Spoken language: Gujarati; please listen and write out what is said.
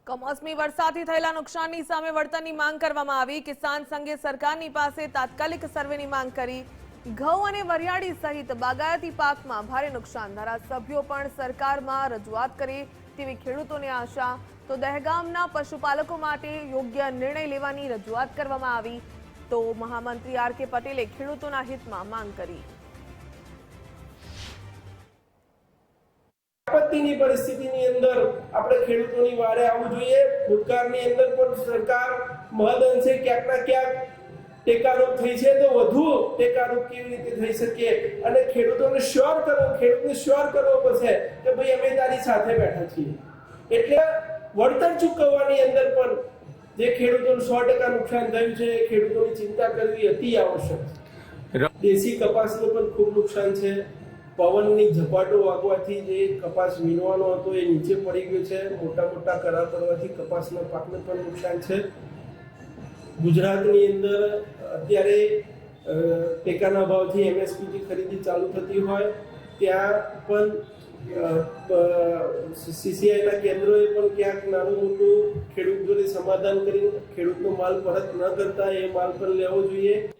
કમોસમી વરસાદથી થયેલા નુકસાનની સામે વળતરની માંગ કરવામાં આવી। કિસાન સંઘે સરકારની પાસે તાત્કાલિક સર્વેની માંગ કરી। ઘઉં અને વરિયાળી સહિત બાગાયતી પાકમાં ભારે નુકસાન, ધારાસભ્યો પણ સરકારમાં રજૂઆત કરે તેવી ખેડૂતોની આશા। તો દહેગામના પશુપાલકો માટે યોગ્ય નિર્ણય લેવાની રજૂઆત કરવામાં આવી। તો મહામંત્રી આર કે પટેલે ખેડૂતોના હિતમાં માંગ કરી। આપત્તિની પરિસ્થિતિની અંદર આપણે ખેડૂતોની વારે આવવું જોઈએ। ભૂતકાળની અંદર પણ સરકાર મહદઅંશે ક્યાંક ના ક્યાંક ટેકારૂપ થઈ છે, તો વધુ ટેકારૂપ કેવી રીતે થઈ શકે અને ખેડૂતોને શ્યોર કરવો પડશે કે ભાઈ અમે તારી સાથે બેઠા છીએ। એટલે વળતર ચૂકવવાની અંદર પણ જે ખેડૂતોને 100% નુકસાન થયું છે એ ખેડૂતોની ચિંતા કરવી અતિ આવશ્યક છે। દેશી કપાસનું પણ ખૂબ નુકસાન છે। પવનની ઝપાટો વાગવાથી જે કપાસ વીણવાનો હતો એ નીચે પડી ગયો છે। મોટા કરા પડવાથી કપાસના પાકને પણ નુકસાન છે। ગુજરાતની અંદર અત્યારે ટેકાના ભાવથી એમએસપીની ખરીદી ચાલુ થતી હોય ત્યાં પણ સીસીઆઈના કેન્દ્રોએ પણ ક્યાંક નાનું મોટું ખેડૂત જોડે સમાધાન કરીને ખેડૂતનો માલ પરત ન કરતા એ માલ પણ લેવો જોઈએ।